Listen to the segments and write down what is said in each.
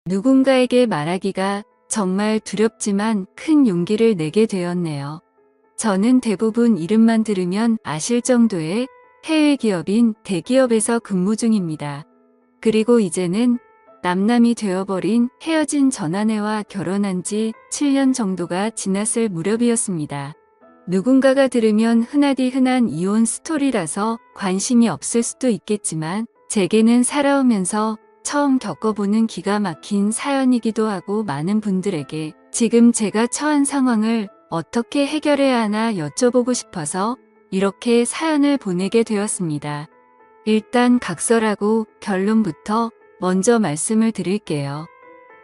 누군가에게 말하기가 정말 두렵지만 큰 용기를 내게 되었네요. 저는 대부분 이름만 들으면 아실 정도의 해외 기업인 대기업에서 근무 중입니다. 그리고 이제는 남남이 되어버린 헤어진 전 아내와 결혼한 지 7년 정도가 지났을 무렵이었습니다. 누군가가 들으면 흔하디 흔한 이혼 스토리라서 관심이 없을 수도 있겠지만 제게는 살아오면서 처음 겪어보는 기가 막힌 사연이기도 하고 많은 분들에게 지금 제가 처한 상황을 어떻게 해결해야 하나 여쭤보고 싶어서 이렇게 사연을 보내게 되었습니다. 일단 각설하고 결론부터 먼저 말씀을 드릴게요.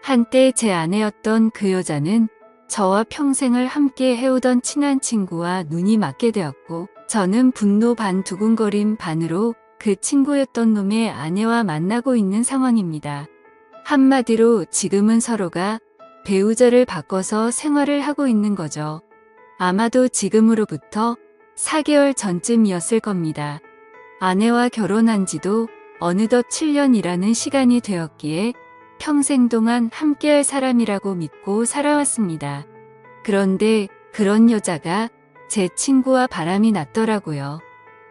한때 제 아내였던 그 여자는 저와 평생을 함께 해오던 친한 친구와 눈이 맞게 되었고 저는 분노 반 두근거림 반으로 그 친구였던 놈의 아내와 만나고 있는 상황입니다. 한마디로 지금은 서로가 배우자를 바꿔서 생활을 하고 있는 거죠. 아마도 지금으로부터 4개월 전쯤이었을 겁니다. 아내와 결혼한 지도 어느덧 7년이라는 시간이 되었기에 평생 동안 함께할 사람이라고 믿고 살아왔습니다. 그런데 그런 여자가 제 친구와 바람이 났더라고요.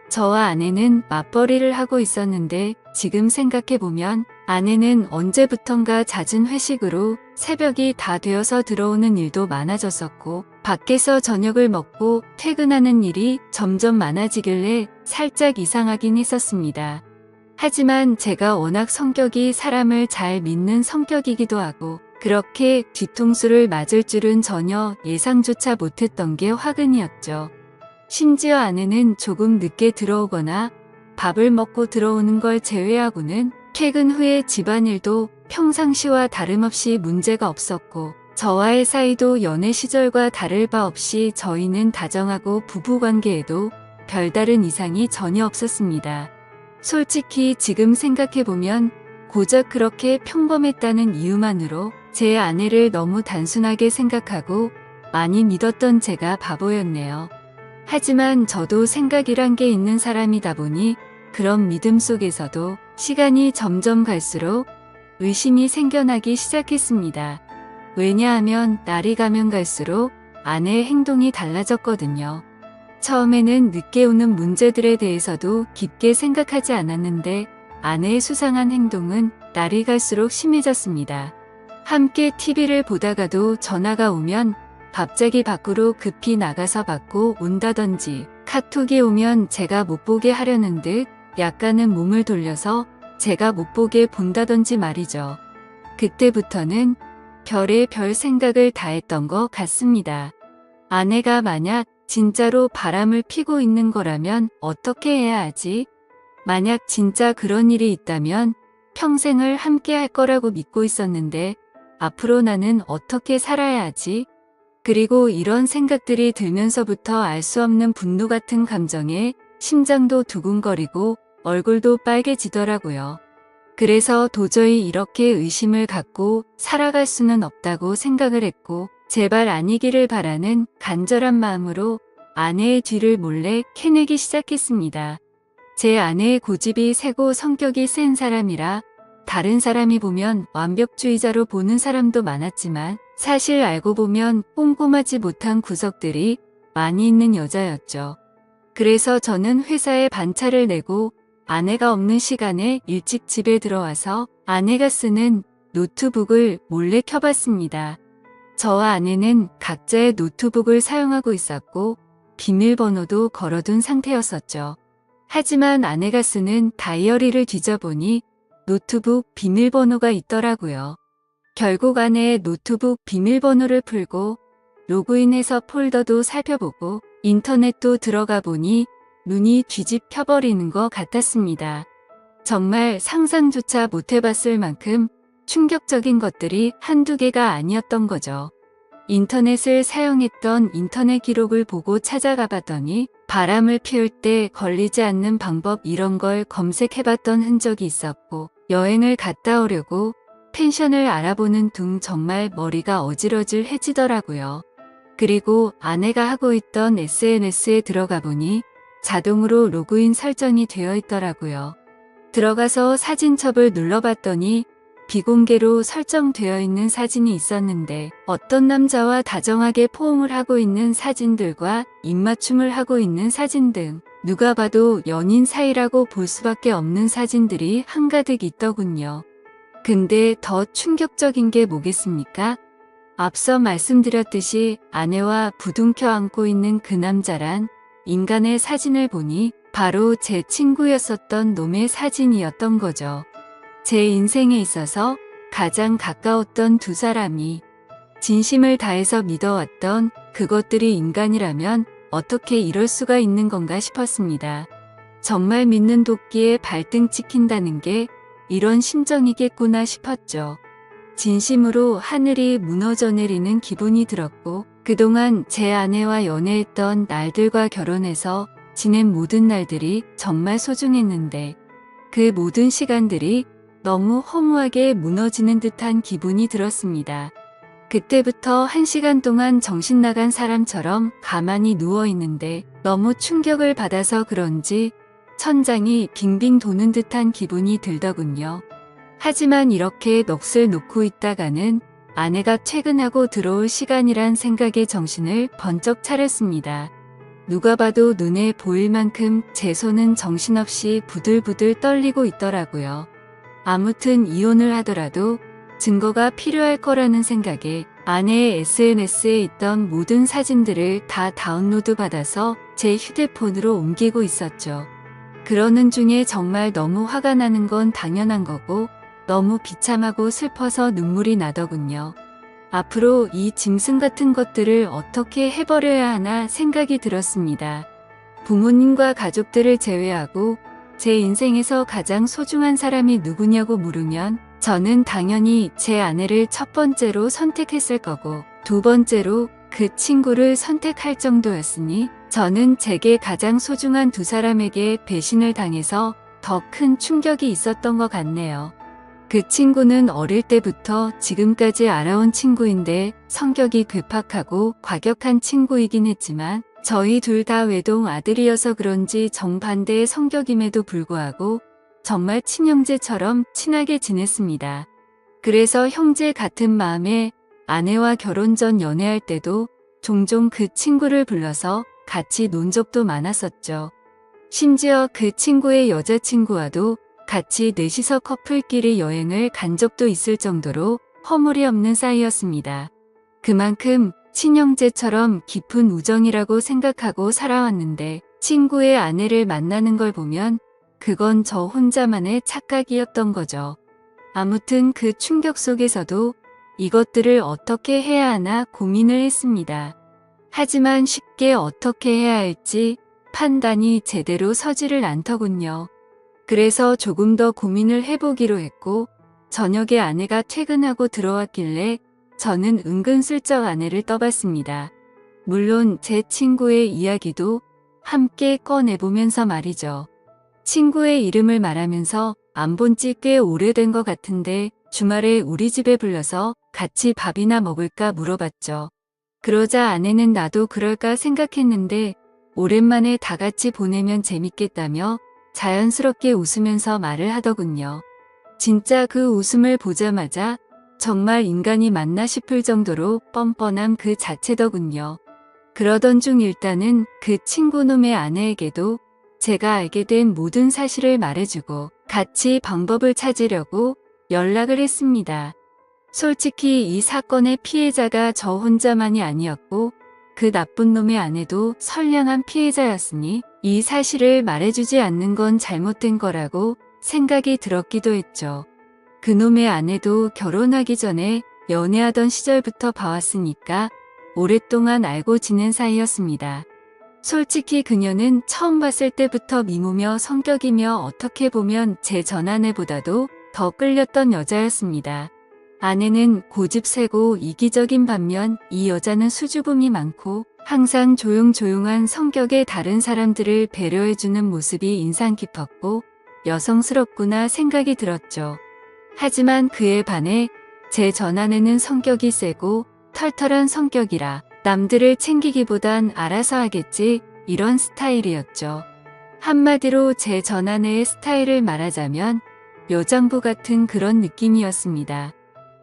저와 아내는 맞벌이를 하고 있었는데 지금 생각해보면 아내는 언제부턴가 잦은 회식으로 새벽이 다 되어서 들어오는 일도 많아졌었고 밖에서 저녁을 먹고 퇴근하는 일이 점점 많아지길래 살짝 이상하긴 했었습니다. 하지만 제가 워낙 성격이 사람을 잘 믿는 성격이기도 하고 그렇게 뒤통수를 맞을 줄은 전혀 예상조차 못했던 게 화근이었죠. 심지어 아내는 조금 늦게 들어오거나 밥을 먹고 들어오는 걸 제외하고는 퇴근 후에 집안일도 평상시와 다름없이 문제가 없었고 저와의 사이도 연애 시절과 다를 바 없이 저희는 다정하고 부부관계에도 별다른 이상이 전혀 없었습니다. 솔직히 지금 생각해보면 고작 그렇게 평범했다는 이유만으로 제 아내를 너무 단순하게 생각하고 많이 믿었던 제가 바보였네요. 하지만 저도 생각이란 게 있는 사람이다 보니 그런 믿음 속에서도 시간이 점점 갈수록 의심이 생겨나기 시작했습니다. 왜냐하면 날이 가면 갈수록 아내의 행동이 달라졌거든요. 처음에는 늦게 오는 문제들에 대해서도 깊게 생각하지 않았는데 아내의 수상한 행동은 날이 갈수록 심해졌습니다. 함께 TV를 보다가도 전화가 오면 갑자기 밖으로 급히 나가서 받고 온다든지 카톡이 오면 제가 못 보게 하려는 듯 약간은 몸을 돌려서 제가 못 보게 본다든지 말이죠. 그때부터는 별의 별 생각을 다 했던 것 같습니다. 아내가 만약 진짜로 바람을 피고 있는 거라면 어떻게 해야 하지? 만약 진짜 그런 일이 있다면 평생을 함께 할 거라고 믿고 있었는데 앞으로 나는 어떻게 살아야 하지? 그리고 이런 생각들이 들면서부터 알 수 없는 분노 같은 감정에 심장도 두근거리고 얼굴도 빨개지더라고요. 그래서 도저히 이렇게 의심을 갖고 살아갈 수는 없다고 생각을 했고 제발 아니기를 바라는 간절한 마음으로 아내의 뒤를 몰래 캐내기 시작했습니다. 제 아내의 고집이 세고 성격이 센 사람이라 다른 사람이 보면 완벽주의자로 보는 사람도 많았지만 사실 알고 보면 꼼꼼하지 못한 구석들이 많이 있는 여자였죠. 그래서 저는 회사에 반차를 내고 아내가 없는 시간에 일찍 집에 들어와서 아내가 쓰는 노트북을 몰래 켜봤습니다. 저와 아내는 각자의 노트북을 사용하고 있었고 비밀번호도 걸어둔 상태였었죠. 하지만 아내가 쓰는 다이어리를 뒤져보니 노트북 비밀번호가 있더라고요. 결국 아내의 노트북 비밀번호를 풀고 로그인해서 폴더도 살펴보고 인터넷도 들어가 보니 눈이 뒤집혀버리는 것 같았습니다. 정말 상상조차 못해봤을 만큼 충격적인 것들이 한두 개가 아니었던 거죠. 인터넷을 사용했던 인터넷 기록을 보고 찾아가 봤더니 바람을 피울 때 걸리지 않는 방법 이런 걸 검색해봤던 흔적이 있었고 여행을 갔다 오려고 펜션을 알아보는 둥 정말 머리가 어질어질해지더라고요. 그리고 아내가 하고 있던 SNS에 들어가 보니 자동으로 로그인 설정이 되어 있더라고요. 들어가서 사진첩을 눌러봤더니 비공개로 설정되어 있는 사진이 있었는데 어떤 남자와 다정하게 포옹을 하고 있는 사진들과 입맞춤을 하고 있는 사진 등 누가 봐도 연인 사이라고 볼 수밖에 없는 사진들이 한가득 있더군요. 근데 더 충격적인 게 뭐겠습니까? 앞서 말씀드렸듯이 아내와 부둥켜 안고 있는 그 남자란 인간의 사진을 보니 바로 제 친구였었던 놈의 사진이었던 거죠. 제 인생에 있어서 가장 가까웠던 두 사람이 진심을 다해서 믿어왔던 그것들이 인간이라면 어떻게 이럴 수가 있는 건가 싶었습니다. 정말 믿는 도끼에 발등 찍힌다는 게 이런 심정이겠구나 싶었죠. 진심으로 하늘이 무너져 내리는 기분이 들었고 그동안 제 아내와 연애했던 날들과 결혼해서 지낸 모든 날들이 정말 소중했는데 그 모든 시간들이 너무 허무하게 무너지는 듯한 기분이 들었습니다. 그때부터 1시간 동안 정신 나간 사람처럼 가만히 누워 있는데 너무 충격을 받아서 그런지 천장이 빙빙 도는 듯한 기분이 들더군요. 하지만 이렇게 넋을 놓고 있다가는 아내가 퇴근하고 들어올 시간이란 생각에 정신을 번쩍 차렸습니다. 누가 봐도 눈에 보일 만큼 제 손은 정신없이 부들부들 떨리고 있더라고요. 아무튼 이혼을 하더라도 증거가 필요할 거라는 생각에 아내의 SNS에 있던 모든 사진들을 다 다운로드 받아서 제 휴대폰으로 옮기고 있었죠. 그러는 중에 정말 너무 화가 나는 건 당연한 거고 너무 비참하고 슬퍼서 눈물이 나더군요. 앞으로 이 짐승 같은 것들을 어떻게 해버려야 하나 생각이 들었습니다. 부모님과 가족들을 제외하고 제 인생에서 가장 소중한 사람이 누구냐고 물으면 저는 당연히 제 아내를 첫 번째로 선택했을 거고 두 번째로 그 친구를 선택할 정도였으니 저는 제게 가장 소중한 두 사람에게 배신을 당해서 더 큰 충격이 있었던 것 같네요. 그 친구는 어릴 때부터 지금까지 알아온 친구인데 성격이 괴팍하고 과격한 친구이긴 했지만 저희 둘 다 외동 아들이어서 그런지 정반대의 성격임에도 불구하고 정말 친형제처럼 친하게 지냈습니다. 그래서 형제 같은 마음에 아내와 결혼 전 연애할 때도 종종 그 친구를 불러서 같이 논 적도 많았었죠. 심지어 그 친구의 여자친구와도 같이 넷이서 커플끼리 여행을 간 적도 있을 정도로 허물이 없는 사이였습니다. 그만큼 친형제처럼 깊은 우정이라고 생각하고 살아왔는데 친구의 아내를 만나는 걸 보면 그건 저 혼자만의 착각이었던 거죠. 아무튼 그 충격 속에서도 이것들을 어떻게 해야 하나 고민을 했습니다. 하지만 쉽게 어떻게 해야 할지 판단이 제대로 서지를 않더군요. 그래서 조금 더 고민을 해보기로 했고 저녁에 아내가 퇴근하고 들어왔길래 저는 은근슬쩍 아내를 떠봤습니다. 물론 제 친구의 이야기도 함께 꺼내보면서 말이죠. 친구의 이름을 말하면서 안 본 지 꽤 오래된 것 같은데 주말에 우리 집에 불러서 같이 밥이나 먹을까 물어봤죠. 그러자 아내는 나도 그럴까 생각했는데 오랜만에 다 같이 보내면 재밌겠다며 자연스럽게 웃으면서 말을 하더군요. 진짜 그 웃음을 보자마자 정말 인간이 맞나 싶을 정도로 뻔뻔함 그 자체더군요. 그러던 중 일단은 그 친구놈의 아내에게도 제가 알게 된 모든 사실을 말해주고 같이 방법을 찾으려고 연락을 했습니다. 솔직히 이 사건의 피해자가 저 혼자만이 아니었고 그 나쁜 놈의 아내도 선량한 피해자였으니 이 사실을 말해주지 않는 건 잘못된 거라고 생각이 들었기도 했죠. 그놈의 아내도 결혼하기 전에 연애하던 시절부터 봐왔으니까 오랫동안 알고 지낸 사이였습니다. 솔직히 그녀는 처음 봤을 때부터 미모며 성격이며 어떻게 보면 제 전아내보다도 더 끌렸던 여자였습니다. 아내는 고집세고 이기적인 반면 이 여자는 수줍음이 많고 항상 조용조용한 성격의 다른 사람들을 배려해주는 모습이 인상 깊었고 여성스럽구나 생각이 들었죠. 하지만 그에 반해 제 전아내는 성격이 세고 털털한 성격이라 남들을 챙기기보단 알아서 하겠지 이런 스타일이었죠. 한마디로 제 전아내의 스타일을 말하자면 묘장부 같은 그런 느낌이었습니다.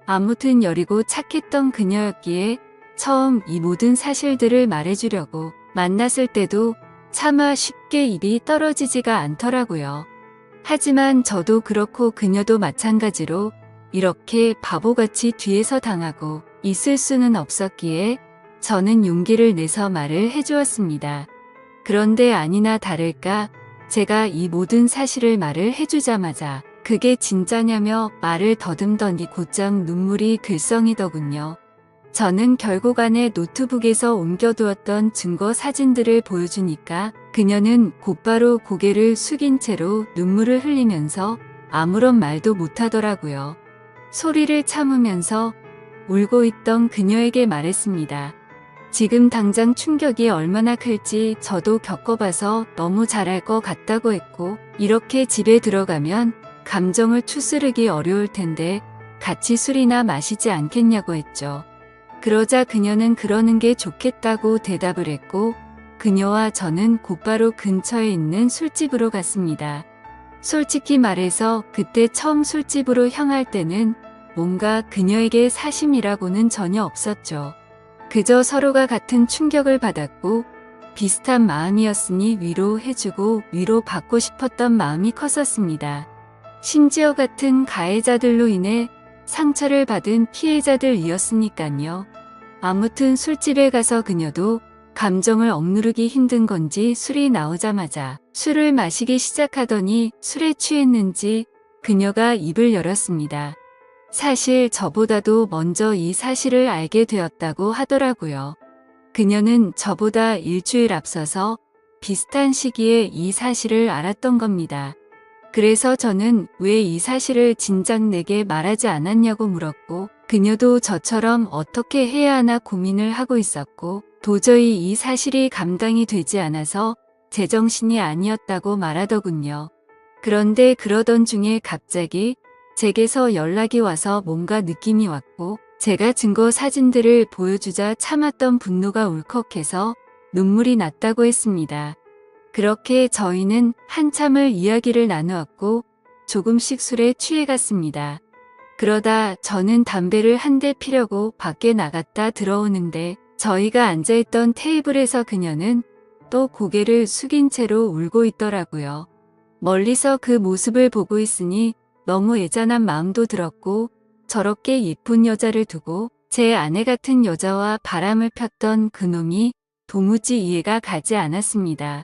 아무튼 여리고 착했던 그녀였기에 처음 이 모든 사실들을 말해주려고 만났을 때도 차마 쉽게 입이 떨어지지가 않더라고요. 하지만 저도 그렇고 그녀도 마찬가지로 이렇게 바보같이 뒤에서 당하고 있을 수는 없었기에 저는 용기를 내서 말을 해주었습니다. 그런데 아니나 다를까 제가 이 모든 사실을 말을 해주자마자 그게 진짜냐며 말을 더듬더니 곧장 눈물이 글썽이더군요. 저는 결국 안에 노트북에서 옮겨두었던 증거 사진들을 보여주니까 그녀는 곧바로 고개를 숙인 채로 눈물을 흘리면서 아무런 말도 못하더라고요. 소리를 참으면서 울고 있던 그녀에게 말했습니다. 지금 당장 충격이 얼마나 클지 저도 겪어봐서 너무 잘할 것 같다고 했고 이렇게 집에 들어가면 감정을 추스르기 어려울 텐데 같이 술이나 마시지 않겠냐고 했죠. 그러자 그녀는 그러는 게 좋겠다고 대답을 했고 그녀와 저는 곧바로 근처에 있는 술집으로 갔습니다. 솔직히 말해서 그때 처음 술집으로 향할 때는 뭔가 그녀에게 사심이라고는 전혀 없었죠. 그저 서로가 같은 충격을 받았고 비슷한 마음이었으니 위로해주고 위로받고 싶었던 마음이 컸었습니다. 심지어 같은 가해자들로 인해 상처를 받은 피해자들이었으니까요. 아무튼 술집에 가서 그녀도 감정을 억누르기 힘든 건지 술이 나오자마자 술을 마시기 시작하더니 술에 취했는지 그녀가 입을 열었습니다. 사실 저보다도 먼저 이 사실을 알게 되었다고 하더라고요. 그녀는 저보다 일주일 앞서서 비슷한 시기에 이 사실을 알았던 겁니다. 그래서 저는 왜 이 사실을 진작 내게 말하지 않았냐고 물었고 그녀도 저처럼 어떻게 해야 하나 고민을 하고 있었고 도저히 이 사실이 감당이 되지 않아서 제정신이 아니었다고 말하더군요. 그런데 그러던 중에 갑자기 제게서 연락이 와서 뭔가 느낌이 왔고 제가 증거 사진들을 보여주자 참았던 분노가 울컥해서 눈물이 났다고 했습니다. 그렇게 저희는 한참을 이야기를 나누었고 조금씩 술에 취해갔습니다. 그러다 저는 담배를 한 대 피려고 밖에 나갔다 들어오는데 저희가 앉아있던 테이블에서 그녀는 또 고개를 숙인 채로 울고 있더라고요. 멀리서 그 모습을 보고 있으니 너무 애잔한 마음도 들었고 저렇게 예쁜 여자를 두고 제 아내 같은 여자와 바람을 폈던 그놈이 도무지 이해가 가지 않았습니다.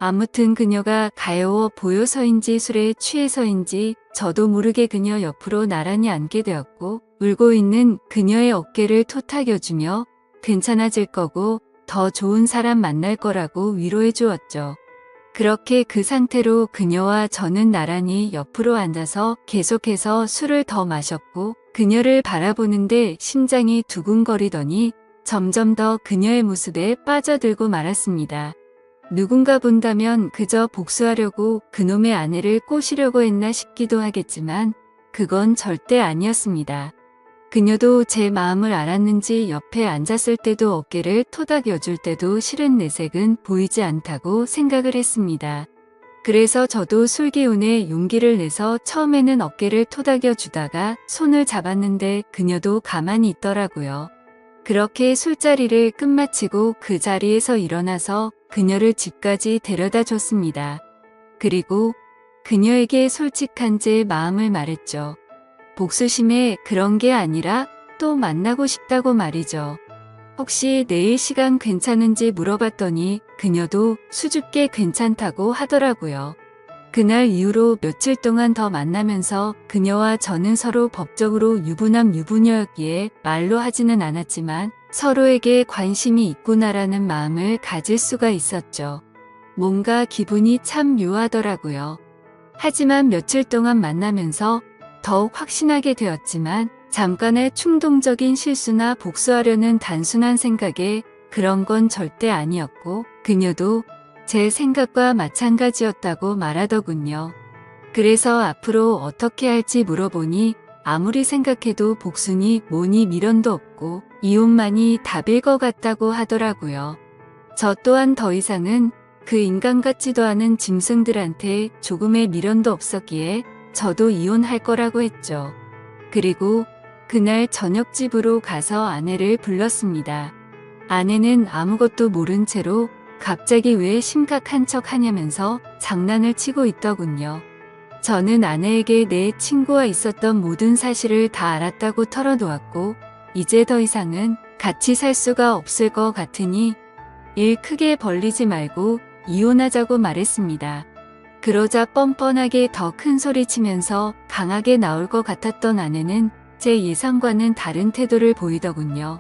아무튼 그녀가 가여워 보여서인지 술에 취해서인지 저도 모르게 그녀 옆으로 나란히 앉게 되었고 울고 있는 그녀의 어깨를 토닥여주며 괜찮아질 거고 더 좋은 사람 만날 거라고 위로해 주었죠. 그렇게 그 상태로 그녀와 저는 나란히 옆으로 앉아서 계속해서 술을 더 마셨고 그녀를 바라보는데 심장이 두근거리더니 점점 더 그녀의 모습에 빠져들고 말았습니다. 누군가 본다면 그저 복수하려고 그놈의 아내를 꼬시려고 했나 싶기도 하겠지만 그건 절대 아니었습니다. 그녀도 제 마음을 알았는지 옆에 앉았을 때도 어깨를 토닥여줄 때도 싫은 내색은 보이지 않다고 생각을 했습니다. 그래서 저도 술기운에 용기를 내서 처음에는 어깨를 토닥여 주다가 손을 잡았는데 그녀도 가만히 있더라고요. 그렇게 술자리를 끝마치고 그 자리에서 일어나서 그녀를 집까지 데려다 줬습니다. 그리고 그녀에게 솔직한 제 마음을 말했죠. 복수심에 그런 게 아니라 또 만나고 싶다고 말이죠. 혹시 내일 시간 괜찮은지 물어봤더니 그녀도 수줍게 괜찮다고 하더라고요. 그날 이후로 며칠 동안 더 만나면서 그녀와 저는 서로 법적으로 유부남 유부녀였기에 말로 하지는 않았지만 서로에게 관심이 있구나라는 마음을 가질 수가 있었죠. 뭔가 기분이 참 묘하더라고요. 하지만 며칠 동안 만나면서 더욱 확신하게 되었지만 잠깐의 충동적인 실수나 복수하려는 단순한 생각에 그런 건 절대 아니었고 그녀도 제 생각과 마찬가지였다고 말하더군요. 그래서 앞으로 어떻게 할지 물어보니 아무리 생각해도 복수니 뭐니 미련도 없고 이혼만이 답일 것 같다고 하더라고요. 저 또한 더 이상은 그 인간 같지도 않은 짐승들한테 조금의 미련도 없었기에 저도 이혼할 거라고 했죠. 그리고 그날 저녁 집으로 가서 아내를 불렀습니다. 아내는 아무것도 모른 채로 갑자기 왜 심각한 척 하냐면서 장난을 치고 있더군요. 저는 아내에게 내 친구와 있었던 모든 사실을 다 알았다고 털어놓았고, 이제 더 이상은 같이 살 수가 없을 것 같으니 일 크게 벌리지 말고 이혼하자고 말했습니다. 그러자 뻔뻔하게 더 큰 소리 치면서 강하게 나올 것 같았던 아내는 제 예상과는 다른 태도를 보이더군요.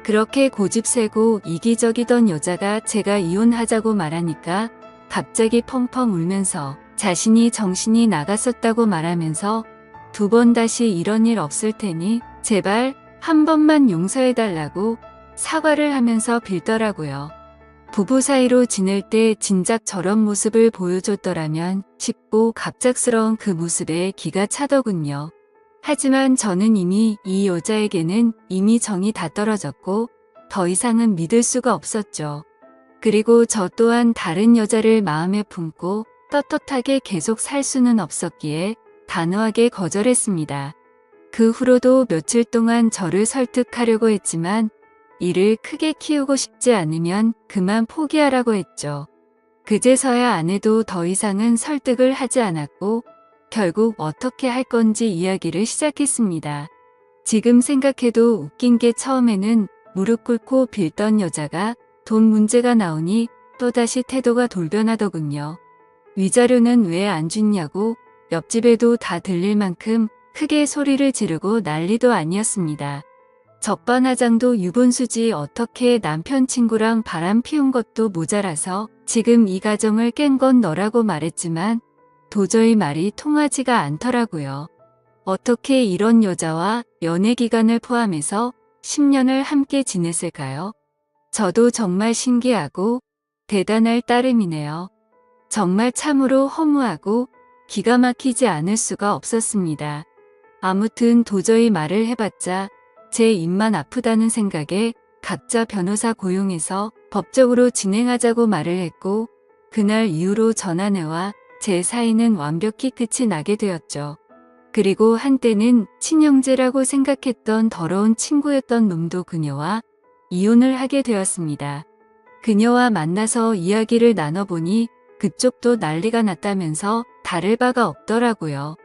그렇게 고집세고 이기적이던 여자가 제가 이혼하자고 말하니까 갑자기 펑펑 울면서 자신이 정신이 나갔었다고 말하면서 2번 다시 이런 일 없을 테니 제발 한 번만 용서해달라고 사과를 하면서 빌더라고요. 부부 사이로 지낼 때 진작 저런 모습을 보여줬더라면 싶고 갑작스러운 그 모습에 기가 차더군요. 하지만 저는 이미 이 여자에게는 이미 정이 다 떨어졌고 더 이상은 믿을 수가 없었죠. 그리고 저 또한 다른 여자를 마음에 품고 떳떳하게 계속 살 수는 없었기에 단호하게 거절했습니다. 그 후로도 며칠 동안 저를 설득하려고 했지만 일을 크게 키우고 싶지 않으면 그만 포기하라고 했죠. 그제서야 아내도 더 이상은 설득을 하지 않았고 결국 어떻게 할 건지 이야기를 시작했습니다. 지금 생각해도 웃긴 게 처음에는 무릎 꿇고 빌던 여자가 돈 문제가 나오니 또다시 태도가 돌변하더군요. 위자료는 왜 안 줬냐고 옆집에도 다 들릴 만큼 크게 소리를 지르고 난리도 아니었습니다. 적반하장도 유분수지 어떻게 남편 친구랑 바람 피운 것도 모자라서 지금 이 가정을 깬 건 너라고 말했지만 도저히 말이 통하지가 않더라고요. 어떻게 이런 여자와 연애 기간을 포함해서 10년을 함께 지냈을까요? 저도 정말 신기하고 대단할 따름이네요. 정말 참으로 허무하고 기가 막히지 않을 수가 없었습니다. 아무튼 도저히 말을 해봤자 제 입만 아프다는 생각에 각자 변호사 고용해서 법적으로 진행하자고 말을 했고 그날 이후로 전 아내와 제 사이는 완벽히 끝이 나게 되었죠. 그리고 한때는 친형제라고 생각했던 더러운 친구였던 놈도 그녀와 이혼을 하게 되었습니다. 그녀와 만나서 이야기를 나눠보니 그쪽도 난리가 났다면서 다를 바가 없더라고요.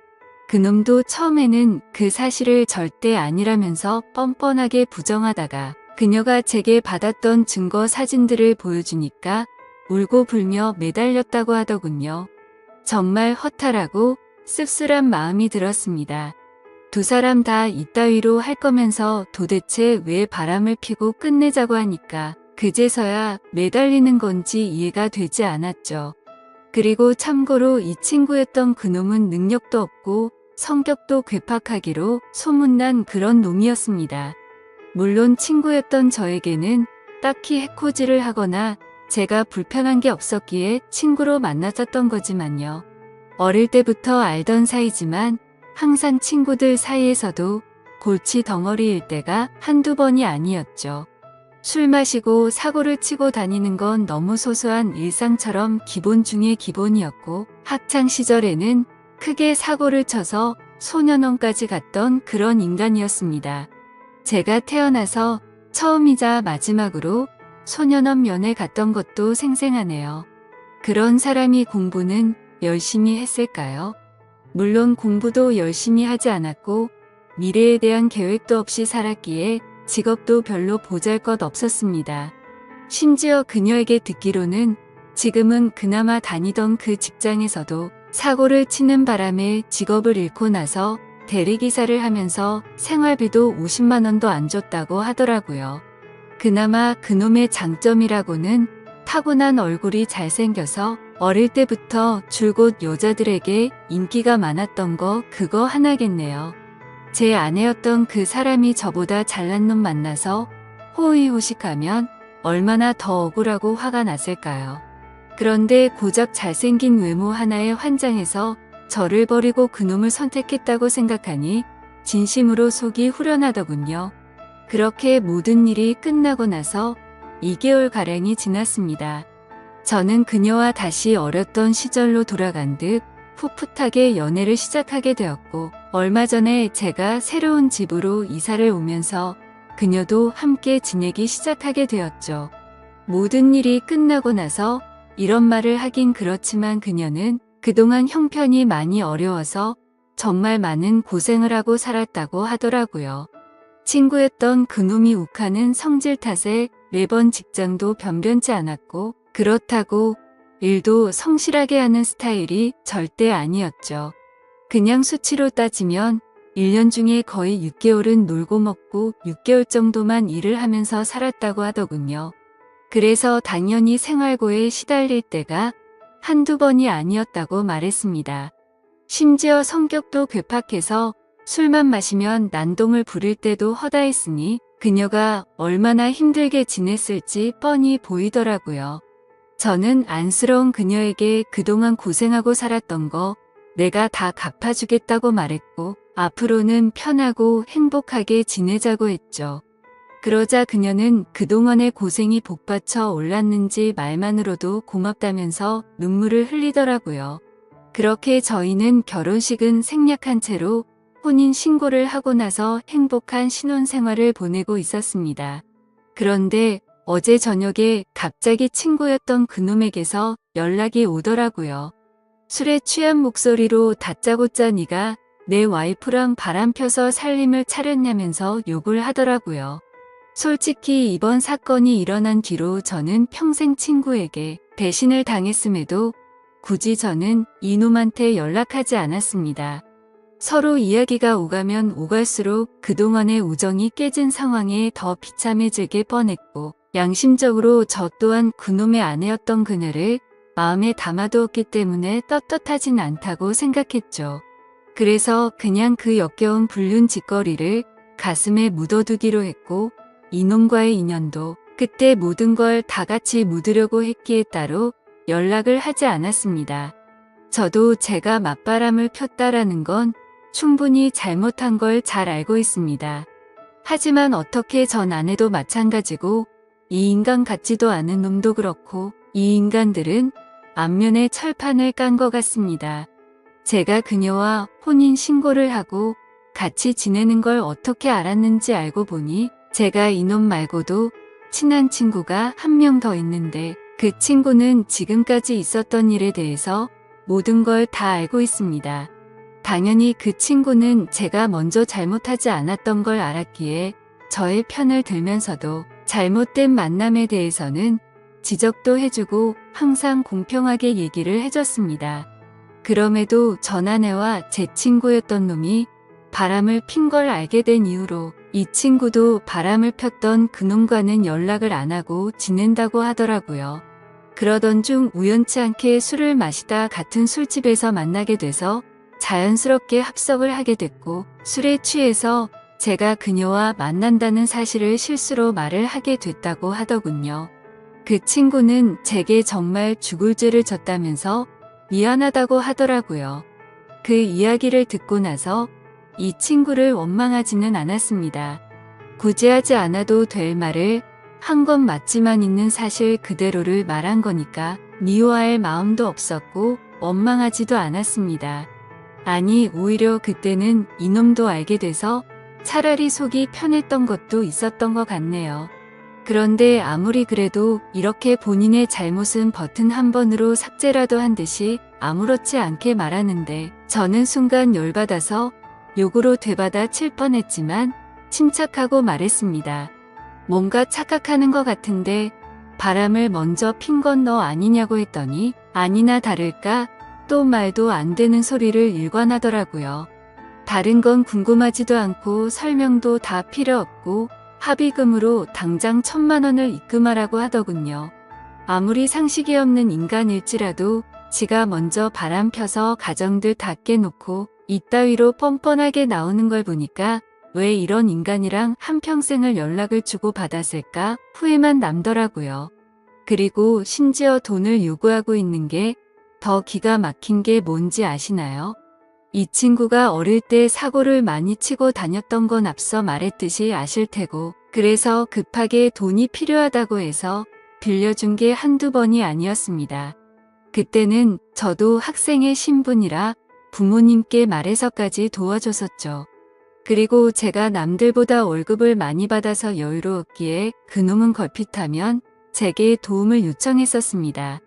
그놈도 처음에는 그 사실을 절대 아니라면서 뻔뻔하게 부정하다가 그녀가 제게 받았던 증거 사진들을 보여주니까 울고 불며 매달렸다고 하더군요. 정말 허탈하고 씁쓸한 마음이 들었습니다. 두 사람 다 이따위로 할 거면서 도대체 왜 바람을 피고 끝내자고 하니까 그제서야 매달리는 건지 이해가 되지 않았죠. 그리고 참고로 이 친구였던 그놈은 능력도 없고 성격도 괴팍하기로 소문난 그런 놈이었습니다. 물론 친구였던 저에게는 딱히 해코지를 하거나 제가 불편한 게 없었기에 친구로 만났었던 거지만요. 어릴 때부터 알던 사이지만 항상 친구들 사이에서도 골치 덩어리일 때가 한두 번이 아니었죠. 술 마시고 사고를 치고 다니는 건 너무 소소한 일상처럼 기본 중의 기본이었고 학창 시절에는 크게 사고를 쳐서 소년원까지 갔던 그런 인간이었습니다. 제가 태어나서 처음이자 마지막으로 소년원 면회 갔던 것도 생생하네요. 그런 사람이 공부는 열심히 했을까요? 물론 공부도 열심히 하지 않았고 미래에 대한 계획도 없이 살았기에 직업도 별로 보잘것 없었습니다. 심지어 그녀에게 듣기로는 지금은 그나마 다니던 그 직장에서도 사고를 치는 바람에 직업을 잃고 나서 대리기사를 하면서 생활비도 50만 원도 안 줬다고 하더라고요. 그나마 그놈의 장점이라고는 타고난 얼굴이 잘생겨서 어릴 때부터 줄곧 여자들에게 인기가 많았던 거 그거 하나겠네요. 제 아내였던 그 사람이 저보다 잘난 놈 만나서 호의호식하면 얼마나 더 억울하고 화가 났을까요? 그런데 고작 잘생긴 외모 하나에 환장해서 저를 버리고 그놈을 선택했다고 생각하니 진심으로 속이 후련하더군요. 그렇게 모든 일이 끝나고 나서 2개월가량이 지났습니다. 저는 그녀와 다시 어렸던 시절로 돌아간 듯 풋풋하게 연애를 시작하게 되었고, 얼마 전에 제가 새로운 집으로 이사를 오면서 그녀도 함께 지내기 시작하게 되었죠. 모든 일이 끝나고 나서 이런 말을 하긴 그렇지만 그녀는 그동안 형편이 많이 어려워서 정말 많은 고생을 하고 살았다고 하더라고요. 친구였던 그놈이 욱하는 성질 탓에 매번 직장도 변변치 않았고, 그렇다고 일도 성실하게 하는 스타일이 절대 아니었죠. 그냥 수치로 따지면 1년 중에 거의 6개월은 놀고 먹고 6개월 정도만 일을 하면서 살았다고 하더군요. 그래서 당연히 생활고에 시달릴 때가 한두 번이 아니었다고 말했습니다. 심지어 성격도 괴팍해서 술만 마시면 난동을 부릴 때도 허다했으니 그녀가 얼마나 힘들게 지냈을지 뻔히 보이더라고요. 저는 안쓰러운 그녀에게 그동안 고생하고 살았던 거 내가 다 갚아주겠다고 말했고, 앞으로는 편하고 행복하게 지내자고 했죠. 그러자 그녀는 그동안의 고생이 복받쳐 올랐는지 말만으로도 고맙다면서 눈물을 흘리더라고요. 그렇게 저희는 결혼식은 생략한 채로 혼인 신고를 하고 나서 행복한 신혼생활을 보내고 있었습니다. 그런데 어제 저녁에 갑자기 친구였던 그놈에게서 연락이 오더라고요. 술에 취한 목소리로 다짜고짜 네가 내 와이프랑 바람 펴서 살림을 차렸냐면서 욕을 하더라고요. 솔직히 이번 사건이 일어난 뒤로 저는 평생 친구에게 배신을 당했음에도 굳이 저는 이놈한테 연락하지 않았습니다. 서로 이야기가 오가면 오갈수록 그동안의 우정이 깨진 상황에 더 비참해지게 뻔했고, 양심적으로 저 또한 그놈의 아내였던 그녀를 마음에 담아두었기 때문에 떳떳하진 않다고 생각했죠. 그래서 그냥 그 역겨운 불륜짓거리를 가슴에 묻어두기로 했고, 이놈과의 인연도 그때 모든 걸 다 같이 묻으려고 했기에 따로 연락을 하지 않았습니다. 저도 제가 맞바람을 폈다라는 건 충분히 잘못한 걸 잘 알고 있습니다. 하지만 어떻게 전 아내도 마찬가지고 이 인간 같지도 않은 놈도 그렇고 이 인간들은 안면에 철판을 깐 것 같습니다. 제가 그녀와 혼인 신고를 하고 같이 지내는 걸 어떻게 알았는지 알고 보니 제가 이놈 말고도 친한 친구가 한 명 더 있는데 그 친구는 지금까지 있었던 일에 대해서 모든 걸 다 알고 있습니다. 당연히 그 친구는 제가 먼저 잘못하지 않았던 걸 알았기에 저의 편을 들면서도 잘못된 만남에 대해서는 지적도 해주고 항상 공평하게 얘기를 해줬습니다. 그럼에도 전 아내와 제 친구였던 놈이 바람을 핀 걸 알게 된 이후로 이 친구도 바람을 폈던 그놈과는 연락을 안 하고 지낸다고 하더라고요. 그러던 중 우연치 않게 술을 마시다 같은 술집에서 만나게 돼서 자연스럽게 합석을 하게 됐고, 술에 취해서 제가 그녀와 만난다는 사실을 실수로 말을 하게 됐다고 하더군요. 그 친구는 제게 정말 죽을 죄를 졌다면서 미안하다고 하더라고요. 그 이야기를 듣고 나서 이 친구를 원망하지는 않았습니다. 굳이 하지 않아도 될 말을 한 건 맞지만 있는 사실 그대로를 말한 거니까 미워할 마음도 없었고 원망하지도 않았습니다. 아니, 오히려 그때는 이놈도 알게 돼서 차라리 속이 편했던 것도 있었던 것 같네요. 그런데 아무리 그래도 이렇게 본인의 잘못은 버튼 한 번으로 삭제라도 한 듯이 아무렇지 않게 말하는데 저는 순간 열받아서 욕으로 되받아 칠 뻔했지만 침착하고 말했습니다. 뭔가 착각하는 것 같은데 바람을 먼저 핀 건 너 아니냐고 했더니 아니나 다를까 또 말도 안 되는 소리를 일관하더라고요. 다른 건 궁금하지도 않고 설명도 다 필요 없고 합의금으로 당장 1,000만 원을 입금하라고 하더군요. 아무리 상식이 없는 인간일지라도 지가 먼저 바람 펴서 가정들 다 깨놓고 이따위로 뻔뻔하게 나오는 걸 보니까 왜 이런 인간이랑 한평생을 연락을 주고 받았을까 후회만 남더라고요. 그리고 심지어 돈을 요구하고 있는 게 더 기가 막힌 게 뭔지 아시나요? 이 친구가 어릴 때 사고를 많이 치고 다녔던 건 앞서 말했듯이 아실 테고, 그래서 급하게 돈이 필요하다고 해서 빌려준 게 한두 번이 아니었습니다. 그때는 저도 학생의 신분이라 부모님께 말해서까지 도와줬었죠. 그리고 제가 남들보다 월급을 많이 받아서 여유로웠기에 그놈은 걸핏하면 제게 도움을 요청했었습니다.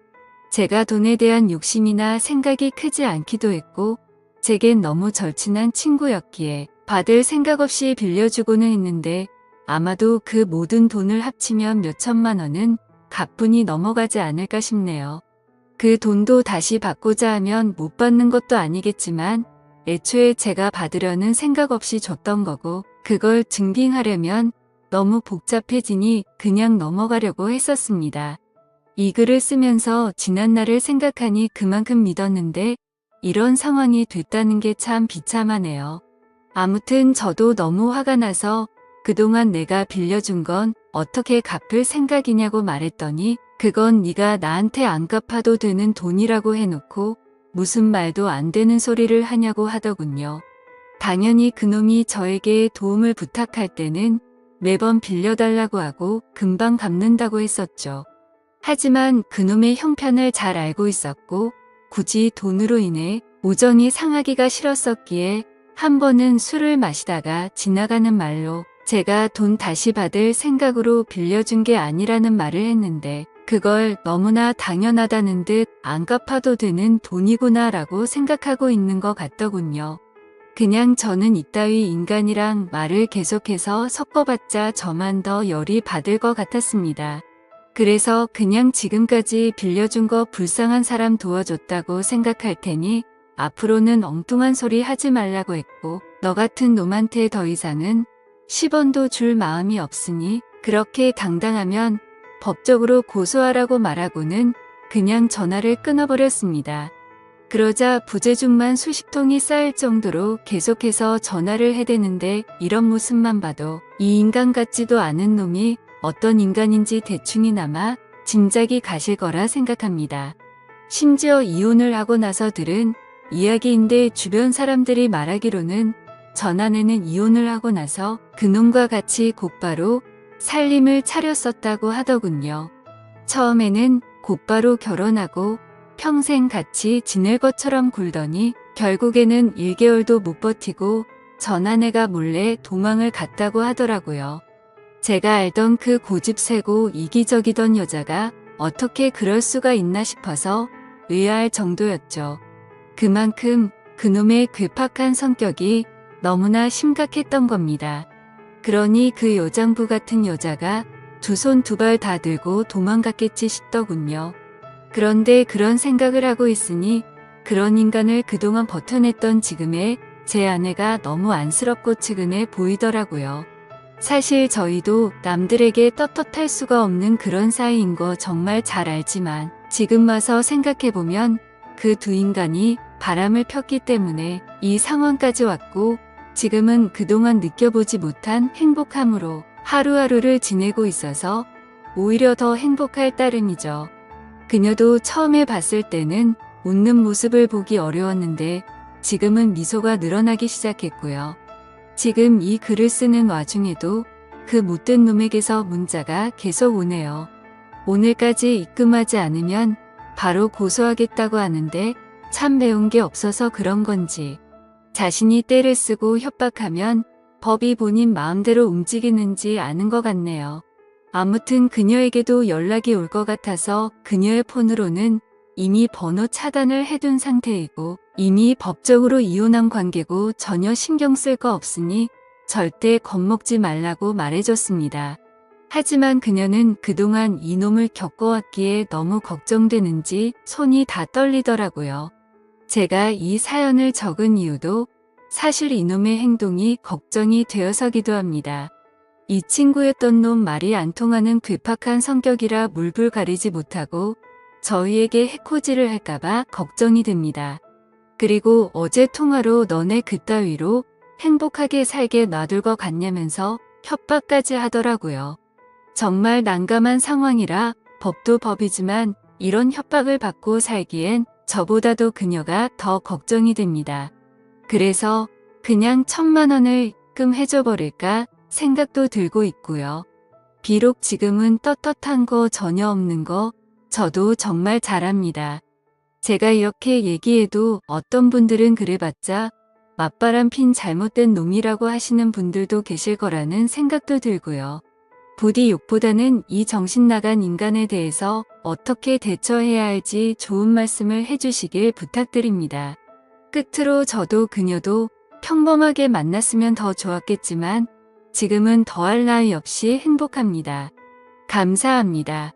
제가 돈에 대한 욕심이나 생각이 크지 않기도 했고 제겐 너무 절친한 친구였기에 받을 생각 없이 빌려주고는 했는데 아마도 그 모든 돈을 합치면 몇천만 원은 가뿐히 넘어가지 않을까 싶네요. 그 돈도 다시 받고자 하면 못 받는 것도 아니겠지만 애초에 제가 받으려는 생각 없이 줬던 거고 그걸 증빙하려면 너무 복잡해지니 그냥 넘어가려고 했었습니다. 이 글을 쓰면서 지난 날을 생각하니 그만큼 믿었는데 이런 상황이 됐다는 게 참 비참하네요. 아무튼 저도 너무 화가 나서 그동안 내가 빌려준 건 어떻게 갚을 생각이냐고 말했더니 그건 네가 나한테 안 갚아도 되는 돈이라고 해놓고 무슨 말도 안 되는 소리를 하냐고 하더군요. 당연히 그놈이 저에게 도움을 부탁할 때는 매번 빌려달라고 하고 금방 갚는다고 했었죠. 하지만 그놈의 형편을 잘 알고 있었고 굳이 돈으로 인해 우정이 상하기가 싫었었기에 한 번은 술을 마시다가 지나가는 말로 제가 돈 다시 받을 생각으로 빌려준 게 아니라는 말을 했는데 그걸 너무나 당연하다는 듯 안 갚아도 되는 돈이구나 라고 생각하고 있는 것 같더군요. 그냥 저는 이따위 인간이랑 말을 계속해서 섞어봤자 저만 더 열이 받을 것 같았습니다. 그래서 그냥 지금까지 빌려준 거 불쌍한 사람 도와줬다고 생각할 테니 앞으로는 엉뚱한 소리 하지 말라고 했고 너 같은 놈한테 더 이상은 10원도 줄 마음이 없으니 그렇게 당당하면 법적으로 고소하라고 말하고는 그냥 전화를 끊어버렸습니다. 그러자 부재중만 수십 통이 쌓일 정도로 계속해서 전화를 해대는데 이런 모습만 봐도 이 인간 같지도 않은 놈이 어떤 인간인지 대충이나마 짐작이 가실 거라 생각합니다. 심지어 이혼을 하고 나서 들은 이야기인데 주변 사람들이 말하기로는 전 아내는 이혼을 하고 나서 그놈과 같이 곧바로 살림을 차렸었다고 하더군요. 처음에는 곧바로 결혼하고 평생 같이 지낼 것처럼 굴더니 결국에는 1개월도 못 버티고 전 아내가 몰래 도망을 갔다고 하더라고요. 제가 알던 그 고집세고 이기적이던 여자가 어떻게 그럴 수가 있나 싶어서 의아할 정도였죠. 그만큼 그놈의 괴팍한 성격이 너무나 심각했던 겁니다. 그러니 그 여장부 같은 여자가 두 손 두 발 다 들고 도망갔겠지 싶더군요. 그런데 그런 생각을 하고 있으니 그런 인간을 그동안 버텨냈던 지금의 제 아내가 너무 안쓰럽고 측은해 보이더라고요. 사실 저희도 남들에게 떳떳할 수가 없는 그런 사이인 거 정말 잘 알지만 지금 와서 생각해보면 그 두 인간이 바람을 폈기 때문에 이 상황까지 왔고 지금은 그동안 느껴보지 못한 행복함으로 하루하루를 지내고 있어서 오히려 더 행복할 따름이죠. 그녀도 처음에 봤을 때는 웃는 모습을 보기 어려웠는데 지금은 미소가 늘어나기 시작했고요. 지금 이 글을 쓰는 와중에도 그 못된 놈에게서 문자가 계속 오네요. 오늘까지 입금하지 않으면 바로 고소하겠다고 하는데 참 배운 게 없어서 그런 건지 자신이 떼를 쓰고 협박하면 법이 본인 마음대로 움직이는지 아는 것 같네요. 아무튼 그녀에게도 연락이 올 것 같아서 그녀의 폰으로는 이미 번호 차단을 해둔 상태이고 이미 법적으로 이혼한 관계고 전혀 신경 쓸 거 없으니 절대 겁먹지 말라고 말해줬습니다. 하지만 그녀는 그동안 이놈을 겪어왔기에 너무 걱정되는지 손이 다 떨리더라고요. 제가 이 사연을 적은 이유도 사실 이놈의 행동이 걱정이 되어서기도 합니다. 이 친구였던 놈 말이 안 통하는 괴팍한 성격이라 물불 가리지 못하고 저희에게 해코지를 할까봐 걱정이 됩니다. 그리고 어제 통화로 너네 그따위로 행복하게 살게 놔둘 것 같냐면서 협박까지 하더라고요. 정말 난감한 상황이라 법도 법이지만 이런 협박을 받고 살기엔 저보다도 그녀가 더 걱정이 됩니다. 그래서 그냥 1,000만 원을 입금해줘 버릴까 생각도 들고 있고요. 비록 지금은 떳떳한 거 전혀 없는 거 저도 정말 잘합니다. 제가 이렇게 얘기해도 어떤 분들은 그래봤자 맞바람 핀 잘못된 놈이라고 하시는 분들도 계실 거라는 생각도 들고요. 부디 욕보다는 이 정신 나간 인간에 대해서 어떻게 대처해야 할지 좋은 말씀을 해주시길 부탁드립니다. 끝으로 저도 그녀도 평범하게 만났으면 더 좋았겠지만 지금은 더할 나위 없이 행복합니다. 감사합니다.